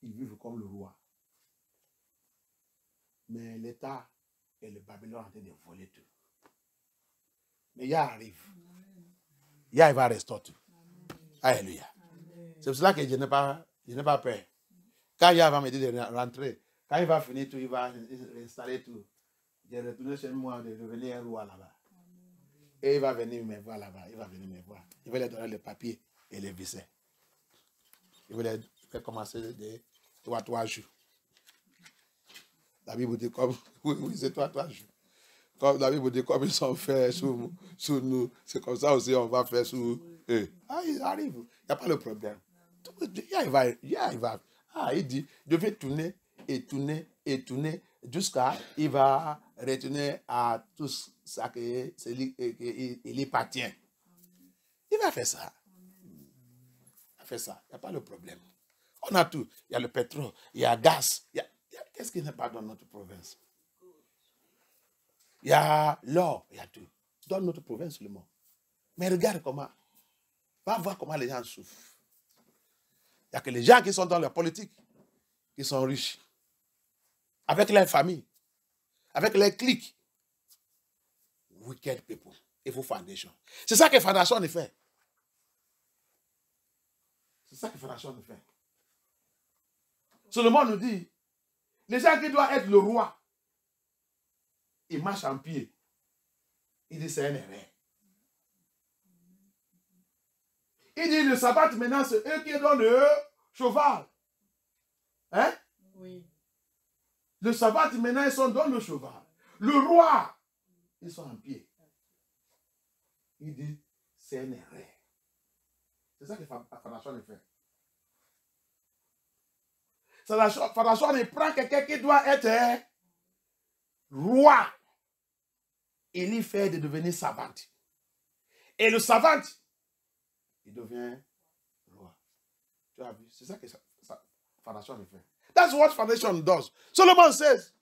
Ils vivent comme le roi. Mais l'État et le Babylone ont en train de voler tout. Mais Yah arrive. Yah va restaurer tout. Alléluia. C'est pour cela que je n'ai pas peur. Quand Yah va me dire de rentrer, Quand il va finir tout, il va installer tout. J'ai retourné chez moi de devenir un roi là-bas. Et il va venir me voir là-bas. Il va venir me voir. Il va lui donner le papier et les visser. Il va commencer de 3 jours. La Bible dit comme, oui, c'est 3 jours. Comme la Bible dit comme ils sont faits sous nous, c'est comme ça aussi on va faire sous eux. Ah, il arrive. Il n'y a pas de problème. Il va. Ah, il dit, je vais tourner et tourner et tourner jusqu'à il va retourner à tout ça qu'il il appartient. Il va faire ça. Il va faire ça. Il n'y a pas de problème. On a tout. Il y a le pétrole, il y a le gaz. Qu'est-ce qui n'est pas dans notre province? Il y a l'or, il y a tout. Dans notre province seulement. Mais regarde comment. Va voir comment les gens souffrent. Il n'y a que les gens qui sont dans la politique qui sont riches. Avec leur famille. Avec leurs cliques. Wicked people. Il faut foundation. C'est ça que Foundation fait. C'est ça que Foundation fait. Solomon nous dit, les gens qui doivent être le roi, ils marchent en pied. Il dit, c'est un erreur. Il dit, le sabbat maintenant, c'est eux qui donnent le cheval. Hein? Oui. Le sabbat maintenant, ils sont dans le cheval. Le roi, ils sont en pied. Il dit, c'est un erreur. C'est ça que Foundation fait. Foundation, il prend quelqu'un qui doit être roi. Il lui fait de devenir savant. Et le savant, il devient roi. Tu as vu? C'est ça que Foundation fait. That's what Foundation does. Solomon says,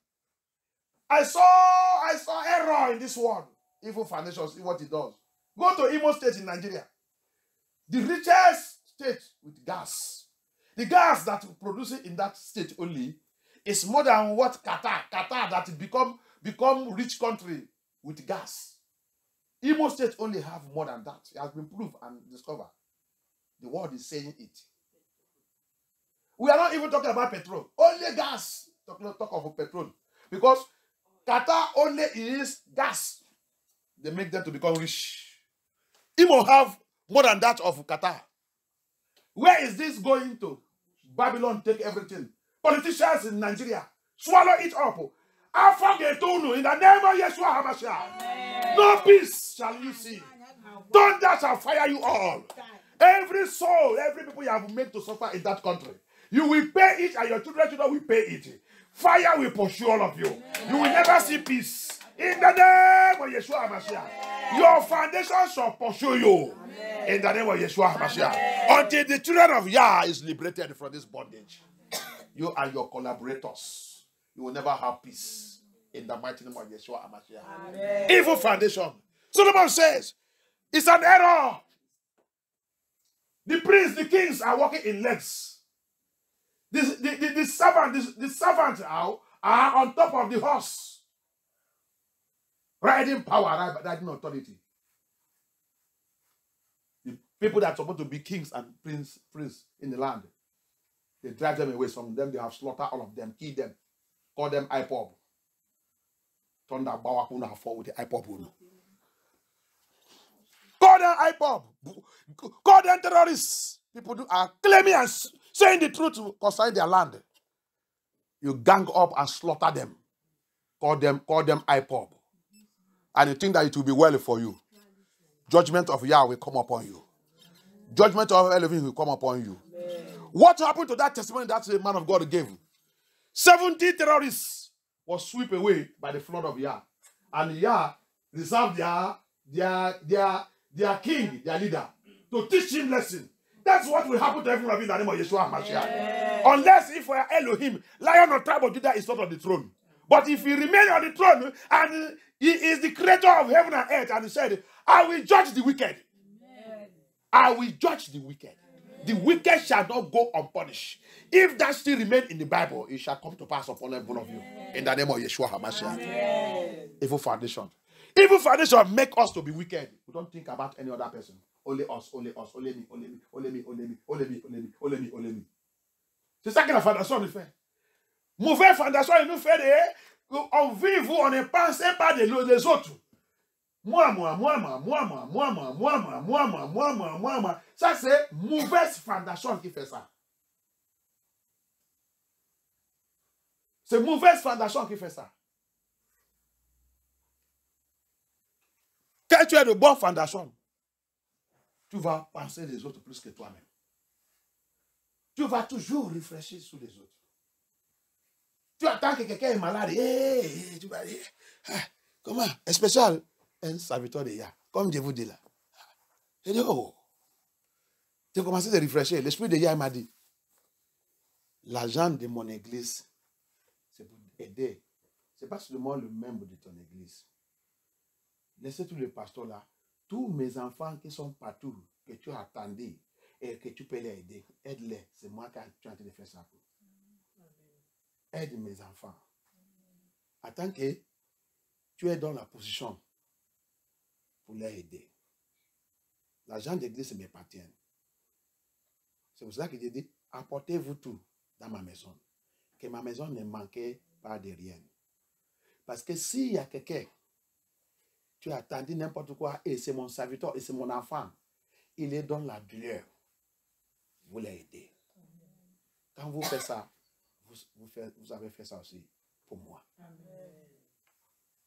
I saw error in this world. Evil Foundation, see what it does. Go to Imo State in Nigeria. The richest state with gas. The gas that we produce in that state only is more than what Qatar that become rich country with gas. Imo State only have more than that. It has been proved and discovered. The world is saying it. We are not even talking about petrol. Only gas. Talk of petrol. Because Qatar only is gas. They make them to become rich. Imo have more than that of Qatar. Where is this going to? Babylon take everything. Politicians in Nigeria swallow it up. In the name of Yeshua HaMashiach. No peace shall you see. Thunder shall fire you all. Every soul, every people you have made to suffer in that country, you will pay it and your children will pay it. Fire will pursue all of you. You will never see peace. In the name of Yeshua HaMashiach. Your foundation shall pursue you. In the name of Yeshua HaMashiach. Until the children of Yah is liberated from this bondage. You and your collaborators, you will never have peace. In the mighty name of Yeshua HaMashiach. Evil foundation. Solomon says, it's an error. The priests, the kings are walking in legs. The servants are on top of the horse. Riding power, riding authority. The people that are supposed to be kings and prince in the land, they drive them away. Some of them, they have slaughtered all of them, killed them, call them IPOB. Turn that Bawakuna forward with the IPOB. Call them IPOB. Call them terrorists. People are claiming and saying the truth concerning their land. You gang up and slaughter them. Call them IPOB. And you think that it will be well for you. Judgment of Yah will come upon you. Judgment of Elohim will come upon you. Amen. What happened to that testimony that the man of God gave? 70 terrorists were swept away by the flood of Yah. And Yah reserved their king, their leader, to teach him lesson. That's what will happen to everyone in the name of Yeshua HaMashiach. Unless if we are Elohim, Lion of tribe of Judah is not on the throne. But if he remains on the throne and he is the creator of heaven and earth, and he said, I will judge the wicked. Amen. I will judge the wicked. Amen. The wicked shall not go unpunished. If that still remains in the Bible, it shall come to pass upon every one of you. In the name of Yeshua HaMashiach. Evil foundation. Evil foundation make us to be wicked. We don't think about any other person. Only us, only us, only me, only me, only me, only me, only me, only me, only me, only me. C'est ça que la foundation fait. Mauvaise fondation, il nous fait on vit, on ne pense pas des autres. Moi. Ça, c'est mauvaise fondation qui fait ça. C'est mauvaise fondation qui fait ça. Quand tu as de bonnes fondations, tu vas penser les autres plus que toi-même. Tu vas toujours réfléchir sur les autres. Tu attends que quelqu'un est malade. Tu vas dire, comment? Spécial, un serviteur de Yah. Comme je vous dis là. Je dis, oh. Tu as commencé à réfléchir. L'esprit de Yah m'a dit, l'argent de mon église, c'est pour aider. Ce n'est pas seulement le membre de ton église. Laissez tous les pasteurs là, tous mes enfants qui sont partout, que tu attendais et que tu peux les aider, aide-les. C'est moi qui suis en train de faire ça. Aide mes enfants. Attends que tu es dans la position pour les aider. L'argent d'église m'appartient. C'est pour ça que j'ai dit, apportez-vous tout dans ma maison. Que ma maison ne manque pas de rien. Parce que s'il y a quelqu'un, tu as attendu n'importe quoi, et c'est mon serviteur, et c'est mon enfant, il est dans la douleur. Vous l'aidez. Quand vous faites ça, vous avez fait ça aussi pour moi. Amen.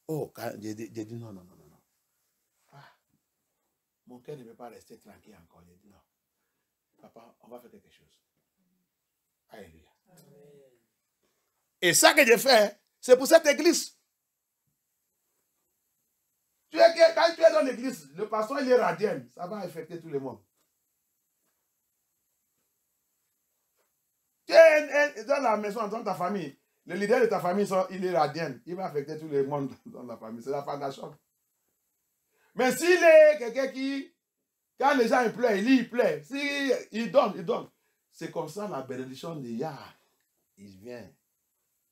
Oh, j'ai dit non. Ah, mon cœur ne peut pas rester tranquille encore. J'ai dit non. Papa, on va faire quelque chose. Alléluia. Amen. Et ça que j'ai fait, c'est pour cette église. Quand tu es dans l'église, le pasteur il est radieux, ça va affecter tout le monde. Tu es dans la maison, dans ta famille, le leader de ta famille, il est radieux, il va affecter tout le monde dans la famille. C'est la fondation. Mais s'il est quelqu'un qui, quand les gens ils pleurent, il pleure. Il donne. C'est comme ça la bénédiction de Yah. Il vient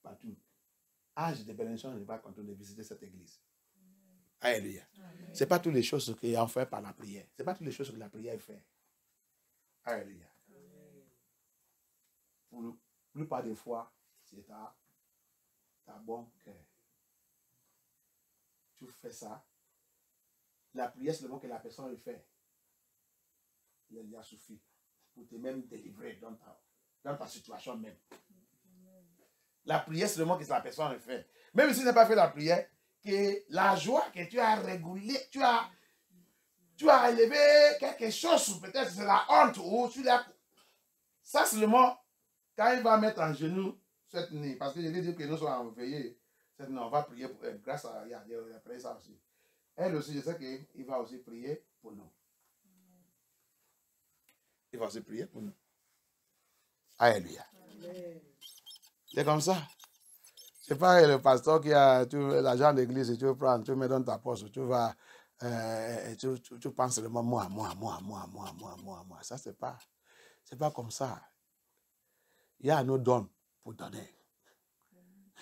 partout. Âge de bénédiction ne va pas continuer de visiter cette église. Alléluia. Ce n'est pas toutes les choses qu'on fait par la prière. Ce n'est pas toutes les choses que la prière fait. Alléluia. Pour la plupart des fois, c'est ta bon cœur. Tu fais ça. La prière, c'est le mot que la personne le fait. Il y a suffi pour te même délivrer dans ta situation même. La prière, c'est le mot que la personne le fait. Même si tu n'as pas fait la prière, que la joie que tu as régulée, tu as élevé quelque chose, peut-être c'est la honte ou tu l'as. Ça, c'est le mot, quand il va mettre en genoux cette nuit, parce que je vais dire que nous sommes veillés, cette nuit, on va prier grâce à après ça aussi. Elle aussi, je sais qu'il va aussi prier pour nous. Il va aussi prier pour nous. Alléluia. C'est comme ça. C'est pas le pasteur qui a l'argent d'église, tu veux prendre, tu mets dans ta poche, tu vas, tu penses seulement moi. Ça, c'est pas comme ça. Il y a nos dons pour donner.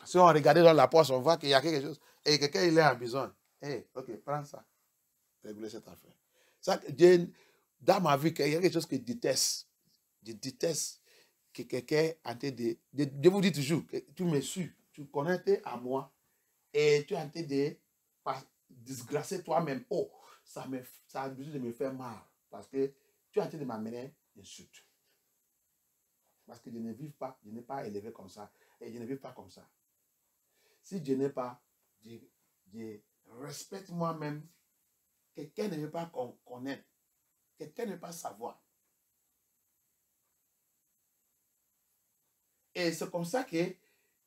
Si on regarde dans la poche, on voit qu'il y a quelque chose, et quelqu'un il est en besoin. Ok, prends ça. Réguler cette affaire. Ça, dans ma vie, il y a quelque chose que je déteste. Je déteste que quelqu'un a été je vous dis toujours, que tu me suis. Tu connectes à moi et tu es en train de disgracer toi-même. Oh, ça a besoin de me faire mal parce que tu es en train de m'amener une chute. Parce que je n'ai pas élevé comme ça et je ne vis pas comme ça. Si je n'ai pas, je respecte moi-même. Quelqu'un ne veut pas connaître. Quelqu'un ne veut pas savoir. Et c'est comme ça que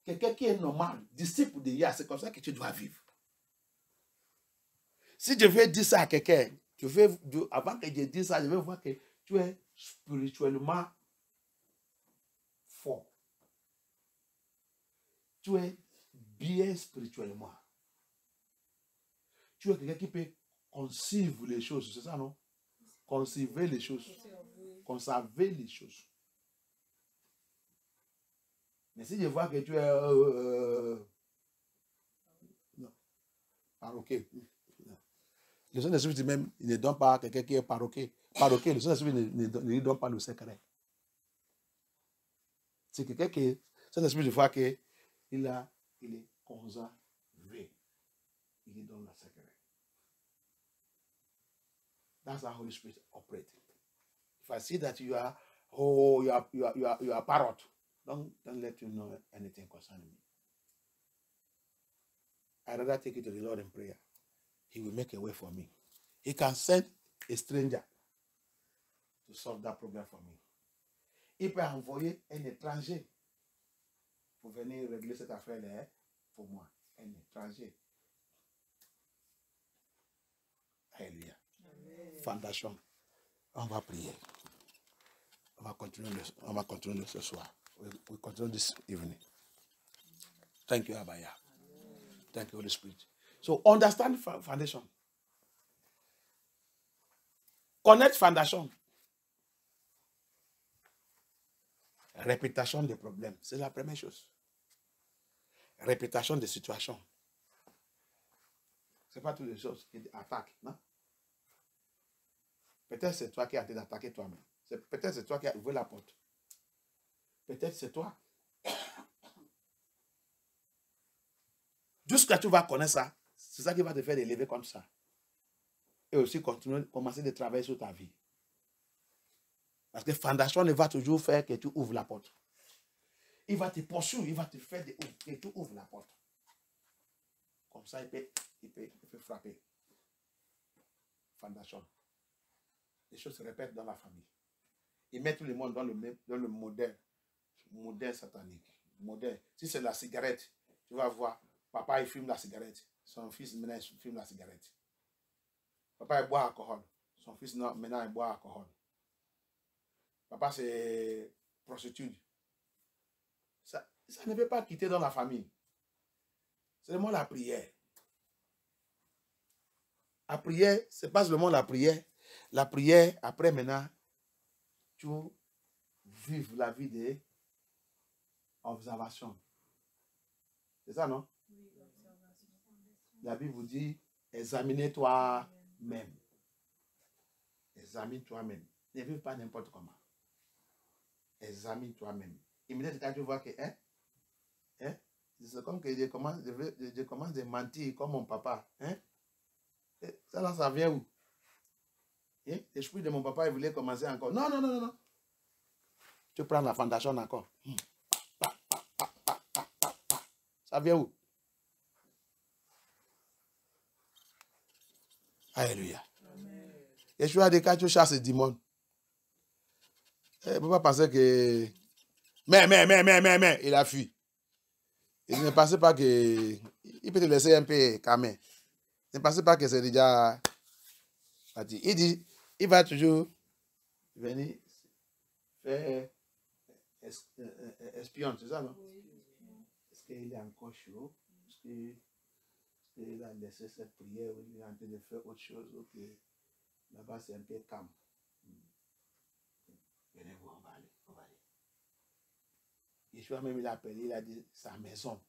quelqu'un qui est normal, disciple de Yah, c'est comme ça que tu dois vivre. Si je veux dire ça à quelqu'un, avant que je dise ça, je veux voir que tu es spirituellement fort. Tu es bien spirituellement. Tu es quelqu'un qui peut conserver les choses, c'est ça, non? Conserver les choses. Conserver les choses. Mais si je vois que tu es non, paroqué. Le Saint-Esprit dit même, il ne donne pas à quelqu'un qui est paroqué. Le Saint-Esprit ne lui donne pas le secret. C'est quelqu'un qui, le Saint-Esprit, je vois que il est conservé. Il est dans le secret. That's how Holy Spirit operates. If I see that you are parrot, don't let you know anything concerning me. I'd rather take it to the Lord in prayer. He will make a way for me. He can send a stranger to solve that problem for me. Il peut envoyer un étranger pour venir régler cette affaire-là pour moi. Un étranger. Alléluia. Fondation. On va prier. On va continuer ce soir. We continue this evening. Thank you, Abaya. Thank you, Holy Spirit. So understand foundation. Connaître foundation. Répétition des problèmes. C'est la première chose. Répétition des situations. Ce n'est pas toutes les choses qui attaquent, non? Peut-être c'est toi qui as été attaqué toi-même. Peut-être c'est toi qui as ouvert la porte. Peut-être c'est toi. Jusqu'à tu vas connaître ça, c'est ça qui va te faire élever comme ça. Et aussi commencer de travailler sur ta vie. Parce que fondation ne va toujours faire que tu ouvres la porte. Il va te poursuivre, il va te faire que tu ouvres la porte. Comme ça, il peut frapper. Fondation. Les choses se répètent dans la famille. Il met tout le monde dans le modèle satanique. Modèle. Si c'est la cigarette, tu vas voir, papa il fume la cigarette. Son fils maintenant il fume la cigarette. Papa il boit alcool. Son fils maintenant il boit alcool. Papa c'est prostitue. Ça ne veut pas quitter dans la famille. C'est seulement la prière. La prière, c'est pas seulement la prière. La prière, après maintenant, tu vives la vie d'observation. C'est ça, non? Oui, observation. La Bible vous dit, examinez toi-même. Examine toi-même. Ne vive pas n'importe comment. Examine toi-même. Immédiatement, quand tu vois que, c'est comme que je commence de mentir comme mon papa. Ça là, ça vient où? L'esprit de mon papa, il voulait commencer encore. Non. Tu prends la fondation encore. Ça vient où? Alléluia. Yeshua a dit quand tu chasses les démons, il ne peut pas penser que... Mais, il a fui. Il ne pensait pas que... Il peut te laisser un peu calmer. Ne pensez pas que c'est déjà parti. Il dit, il va toujours venir faire espion, c'est ça, non? Est-ce qu'il est encore chaud? Est-ce qu'il a laissé cette prière ou il est en train de faire autre chose? Ok, là-bas c'est un peu calme. Venez voir, on va aller. Yeshua même il a appelé, il a dit sa maison.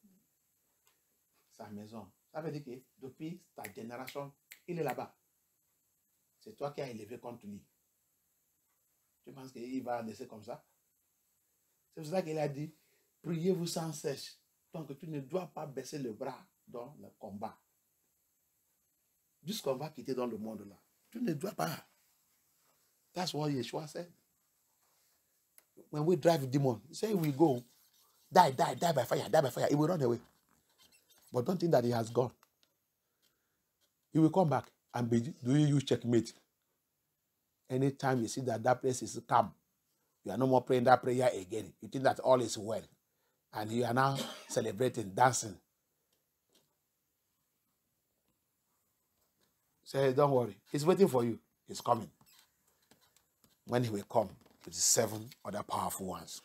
Sa maison. Ça veut dire que depuis ta génération, il est là-bas. C'est toi qui as élevé contre lui. Tu penses qu'il va laisser comme ça? C'est pour ça qu'il a dit, priez-vous sans cesse. Donc tu ne dois pas baisser le bras dans le combat. Jusqu'on va quitter dans le monde là. Tu ne dois pas. That's what Yeshua said. When we drive demon, say we go, die by fire, He will run away. But don't think that he has gone. He will come back and be doing you checkmate. Anytime you see that place is calm, you are no more praying that prayer again. You think that all is well. And you are now celebrating, dancing. Say, don't worry. He's waiting for you. He's coming. When he will come with 7 other powerful ones,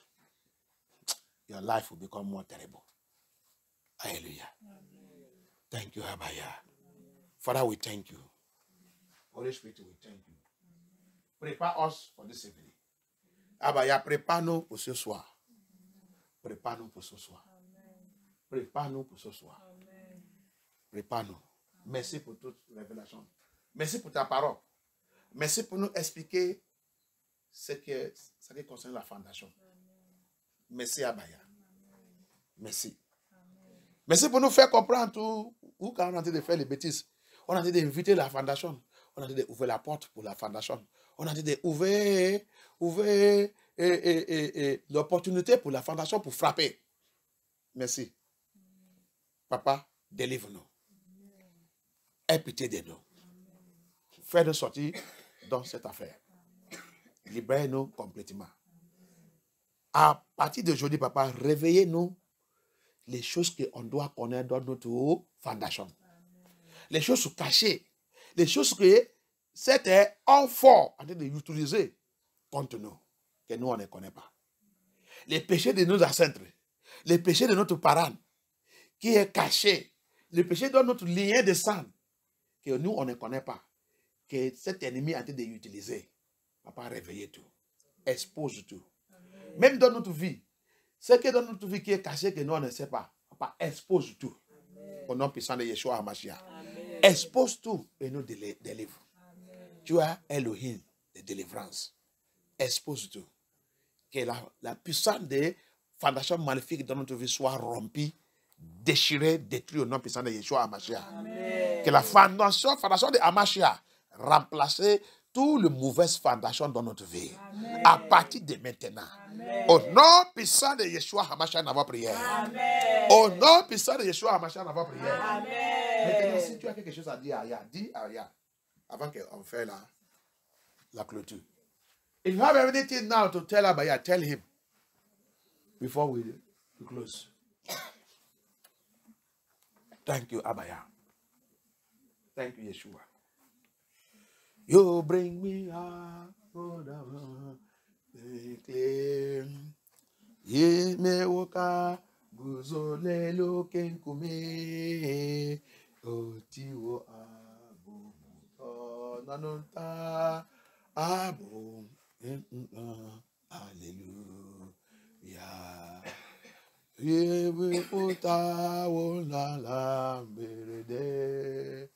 your life will become more terrible. Hallelujah. Amen. Thank you, Abaya. Father, we thank you. Holy Spirit, we thank you. Prépare us for this evening. Abaya, prépare-nous pour ce soir. Prépare-nous pour ce soir. Prépare-nous pour ce soir. Prépare-nous. Merci pour toute révélation. Merci pour ta parole. Merci pour nous expliquer ce qui concerne la fondation. Merci, Abaya. Merci. Mais c'est pour nous faire comprendre tout, où quand on est en train de faire les bêtises, on est en train d'inviter la fondation, on est en train d'ouvrir la porte pour la fondation, on est en train d'ouvrir l'opportunité pour la fondation pour frapper. Merci. Papa, délivre-nous. Aie pitié de nous. Fais-nous sortir dans cette affaire. Libère-nous complètement. À partir d'aujourd'hui, papa, réveillez-nous les choses qu'on doit connaître dans notre fondation. Les choses cachées. Les choses que c'était un fort en train d'utiliser contre nous, que nous, on ne connaît pas. Les péchés de nos ancêtres, les péchés de notre parent, qui est caché, les péchés de notre lien de sang, que nous, on ne connaît pas, que cet ennemi est en train d'utiliser. Papa, réveillez tout. Expose tout. Amen. Même dans notre vie, ce qui est dans notre vie qui est caché, que nous, on ne sait pas. Papa, expose tout. Amen. Au nom puissant de Yeshua HaMashiach. Expose tout et nous délivre. Amen. Tu as Elohim de délivrance. Expose tout. Que la puissance des fondations maléfiques dans notre vie soit rompue, déchirée, détruite au nom puissant de Yeshua HaMashiach. Amen. Que la fondation de HaMashiach remplace toutes les mauvaises fondations dans notre vie. Amen. À partir de maintenant. Amen. Au nom puissant de Yeshua HaMashiach, nous avons prié. Amen. Au nom puissant de Yeshua HaMashiach, nous avons prié. Amen. Maintenant, si tu as quelque chose à dire, dis Aya, avant qu'on fasse la clôture. If you have anything now to tell Abaya, tell him before we close. Thank you, Abaya. Thank you, Yeshua. You bring me out of the clay. Ye me woka guzole lo kenkume. Otiwo abu nanonta abu. Hallelujah. Ye me pota wona la berede.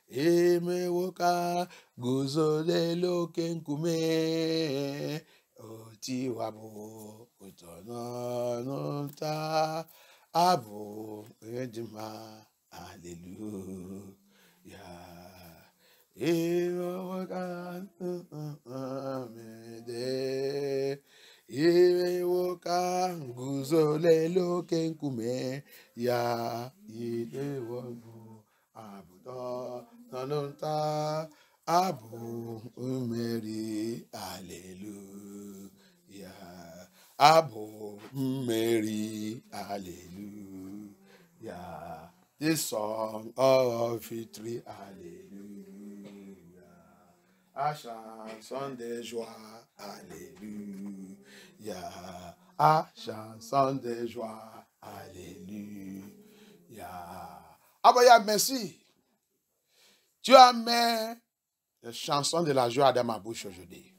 Eme woka guzole lo kenkume oti wabo utona nonta abo edima hallelujah. Eme woka amede eme woka guzole lo kenkume ya ide wabo abudo nanonta abu Mary, hallelujah. Abu Mary, hallelujah. This song of victory, hallelujah. A chanson de joie, hallelujah. A chanson de joie, hallelujah. Abaya, merci. Tu as mis la chanson de la joie dans ma bouche aujourd'hui.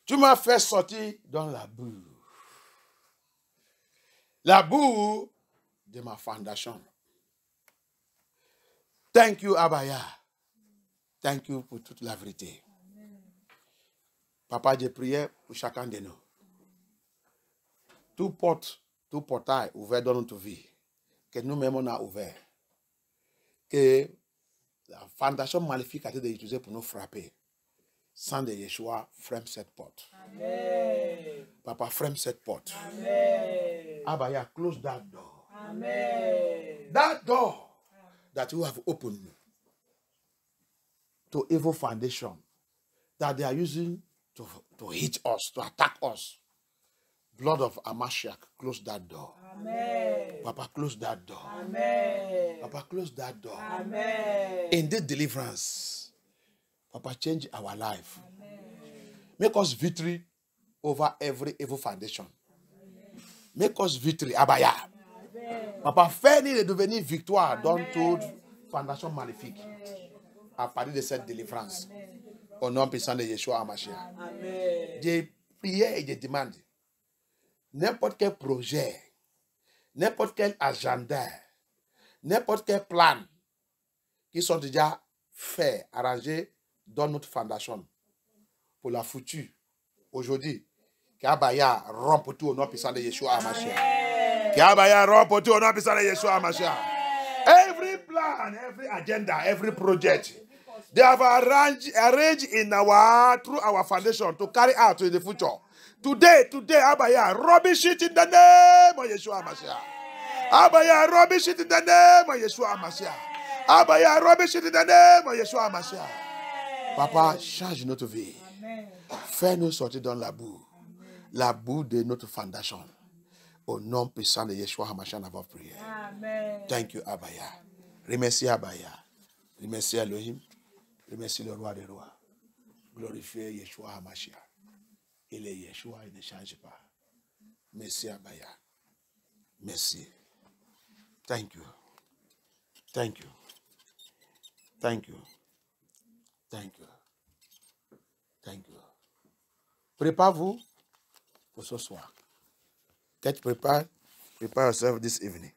Tu m'as fait sortir dans la boue. La boue de ma fondation. Thank you, Abaya. Thank you pour toute la vérité. Papa, j'ai prié pour chacun de nous. Tout portail ouvert dans notre vie, que nous-mêmes on a ouvert. Que la fondation maléfique a été utilisée pour nous frapper. Sang de Yeshua, ferme cette porte. Amen. Papa, ferme cette porte. Amen. Abaya, close that door. Amen. That door that you have opened to evil foundation that they are using to hit us, to attack us. Blood of HaMashiach, close that door. Amen. Papa, close that door. Amen. Papa, close that door. Amen. In this deliverance, Papa, change our life. Amen. Make us victory over every evil foundation. Amen. Make us victory, Abaya. Amen. Papa, fais-nous de devenir victoire dans toute fondation maléfique. Amen. À partir de cette délivrance. Amen. Au nom puissant de Yeshua HaMashiach. Amen. J'ai prié et j'ai demandé. N'importe quel projet, n'importe quel agenda, n'importe quel plan qui sont déjà faits, arrangés dans notre fondation pour la future, aujourd'hui, qu'Abaya rompe tout au nom puissant de Yeshua HaMashiach. Kiabaya ropo tu ona pisana Yeshua Mashiach. Every plan, every agenda, every project, they have arranged in through our foundation to carry out in the future. Today, Abaya, rubbish it in the name of Yeshua Mashiach. Abaya, rubbish it in the name of Yeshua Mashiach. Abaya, rubbish it in the name of Yeshua Mashiach. Papa, change notre vie. Fais-nous sortir dans la boue. La boue de notre fondation. Au nom puissant de Yeshua HaMashiach, avons prié. Amen. Thank you, Abaya. Remercie Abaya. Remercie Elohim. Remercie le roi des rois. Glorifiez Yeshua HaMashiach. Il est Yeshua, il ne change pas. Merci Abaya. Merci. Thank you. Thank you. Thank you. Thank you. Thank you. Prépare-vous pour ce soir. Get prepared. Prepare yourself this evening.